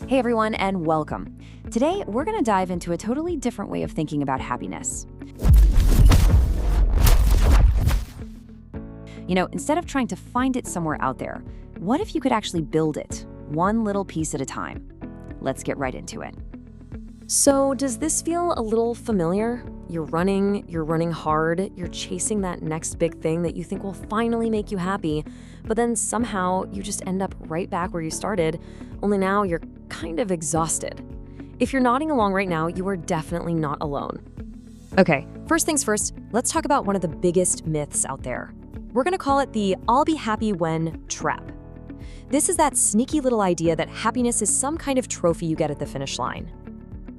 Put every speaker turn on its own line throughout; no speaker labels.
Hey everyone, and welcome. Today, we're going to dive into a totally different way of thinking about happiness. Instead of trying to find it somewhere out there, what if you could actually build it, one little piece at a time? Let's get right into it.
So, does this feel a little familiar? You're running hard, you're chasing that next big thing that you think will finally make you happy, but then somehow you just end up right back where you started, only now you're kind of exhausted. If you're nodding along right now, you are definitely not alone. Okay, first things first, let's talk about one of the biggest myths out there. We're gonna call it the "I'll be happy when" trap. This is that sneaky little idea that happiness is some kind of trophy you get at the finish line.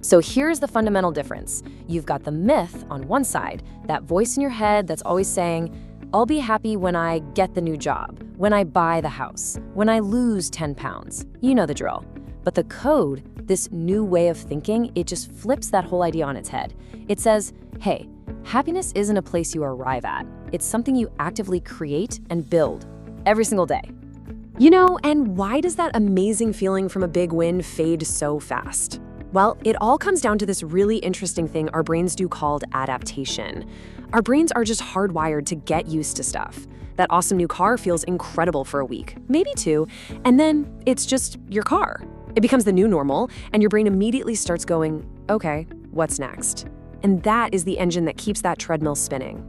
So here's the fundamental difference. You've got the myth on one side, that voice in your head that's always saying, I'll be happy when I get the new job, when I buy the house, when I lose 10 pounds. You know the drill. But the code, this new way of thinking, it just flips that whole idea on its head. It says, hey, happiness isn't a place you arrive at. It's something you actively create and build every single day. And why does that amazing feeling from a big win fade so fast? Well, it all comes down to this really interesting thing our brains do called adaptation. Our brains are just hardwired to get used to stuff. That awesome new car feels incredible for a week, maybe two, and then it's just your car. It becomes the new normal, and your brain immediately starts going, okay, what's next? And that is the engine that keeps that treadmill spinning.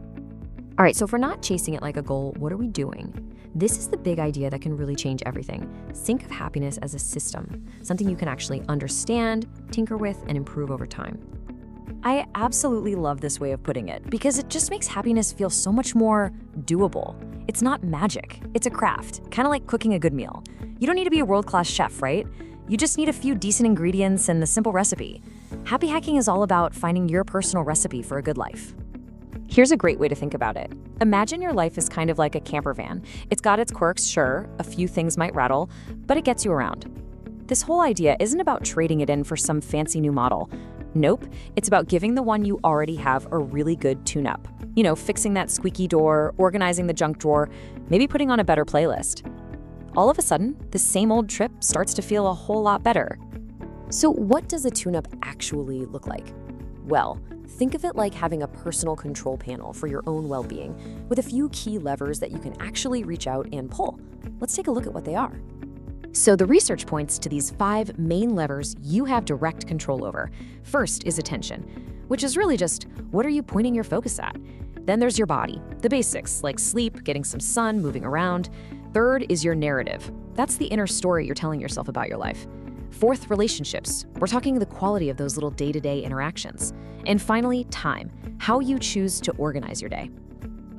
All right, so if we're not chasing it like a goal, what are we doing? This is the big idea that can really change everything. Think of happiness as a system, something you can actually understand, tinker with, and improve over time. I absolutely love this way of putting it because it just makes happiness feel so much more doable. It's not magic, it's a craft, kind of like cooking a good meal. You don't need to be a world-class chef, right? You just need a few decent ingredients and the simple recipe. Happy hacking is all about finding your personal recipe for a good life. Here's a great way to think about it. Imagine your life is kind of like a camper van. It's got its quirks, sure, a few things might rattle, but it gets you around. This whole idea isn't about trading it in for some fancy new model. Nope, it's about giving the one you already have a really good tune-up. Fixing that squeaky door, organizing the junk drawer, maybe putting on a better playlist. All of a sudden, the same old trip starts to feel a whole lot better. So what does a tune-up actually look like? Well, think of it like having a personal control panel for your own well-being with a few key levers that you can actually reach out and pull. Let's take a look at what they are. So the research points to these 5 main levers you have direct control over. First is attention, which is really just what are you pointing your focus at? Then there's your body, the basics like sleep, getting some sun, moving around. Third is your narrative. That's the inner story you're telling yourself about your life. Fourth, relationships. We're talking the quality of those little day-to-day interactions. And finally, time, how you choose to organize your day.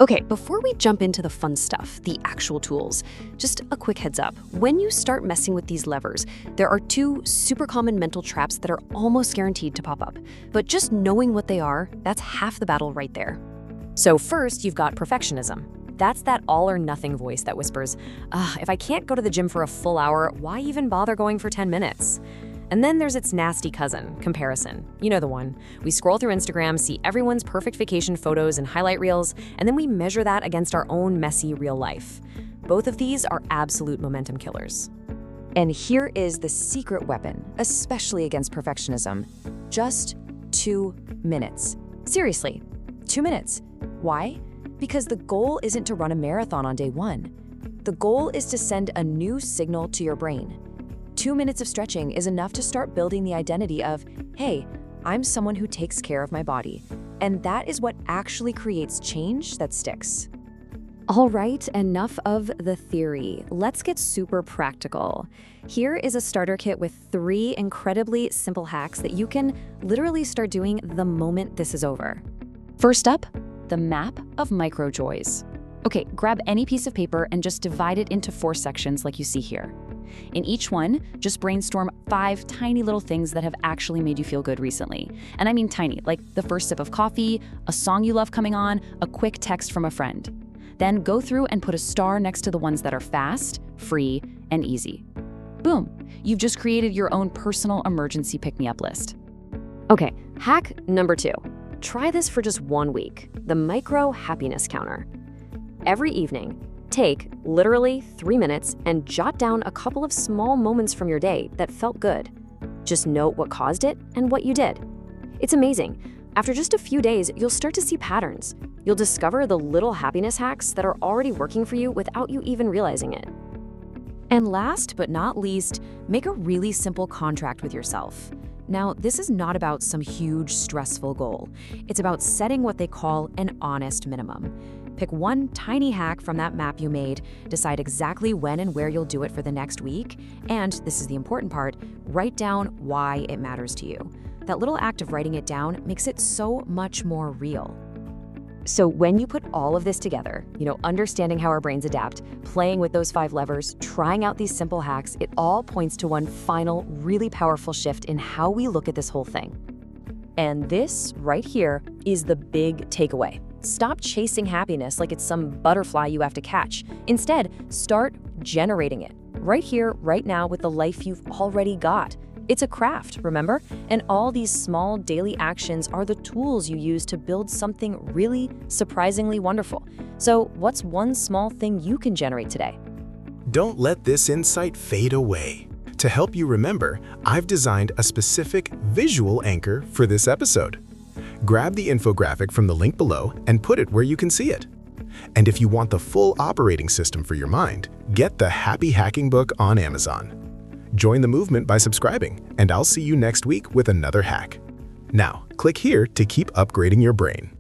Okay, before we jump into the fun stuff, the actual tools, just a quick heads up. When you start messing with these levers, there are 2 super common mental traps that are almost guaranteed to pop up. But just knowing what they are, that's half the battle right there. So first, you've got perfectionism. That's that all-or-nothing voice that whispers, if I can't go to the gym for a full hour, why even bother going for 10 minutes? And then there's its nasty cousin, comparison. You know the one. We scroll through Instagram, see everyone's perfect vacation photos and highlight reels, and then we measure that against our own messy real life. Both of these are absolute momentum killers. And here is the secret weapon, especially against perfectionism. Just 2 minutes. Seriously, 2 minutes. Why? Because the goal isn't to run a marathon on day 1. The goal is to send a new signal to your brain. 2 minutes of stretching is enough to start building the identity of, hey, I'm someone who takes care of my body. And that is what actually creates change that sticks. All right, enough of the theory. Let's get super practical. Here is a starter kit with 3 incredibly simple hacks that you can literally start doing the moment this is over. First up, the map of micro joys. Okay, grab any piece of paper and just divide it into 4 sections like you see here. In each one, just brainstorm 5 tiny little things that have actually made you feel good recently. And I mean tiny, like the first sip of coffee, a song you love coming on, a quick text from a friend. Then go through and put a star next to the ones that are fast, free, and easy. Boom, you've just created your own personal emergency pick-me-up list. Okay, hack number 2. Try this for just 1 week, the micro happiness counter. Every evening, take literally 3 minutes and jot down a couple of small moments from your day that felt good. Just note what caused it and what you did. It's amazing. After just a few days, you'll start to see patterns. You'll discover the little happiness hacks that are already working for you without you even realizing it.
And last but not least, make a really simple contract with yourself. Now, this is not about some huge, stressful goal. It's about setting what they call an honest minimum. Pick one tiny hack from that map you made, decide exactly when and where you'll do it for the next week, and, this is the important part, write down why it matters to you. That little act of writing it down makes it so much more real. So when you put all of this together, understanding how our brains adapt, playing with those 5 levers, trying out these simple hacks, it all points to one final, really powerful shift in how we look at this whole thing. And this right here is the big takeaway. Stop chasing happiness like it's some butterfly you have to catch. Instead, start generating it right here, right now with the life you've already got. It's a craft, remember? And all these small daily actions are the tools you use to build something really surprisingly wonderful. So what's one small thing you can generate today?
Don't let this insight fade away. To help you remember, I've designed a specific visual anchor for this episode. Grab the infographic from the link below and put it where you can see it. And if you want the full operating system for your mind, get the Happy Hacking book on Amazon. Join the movement by subscribing, and I'll see you next week with another hack. Now, click here to keep upgrading your brain.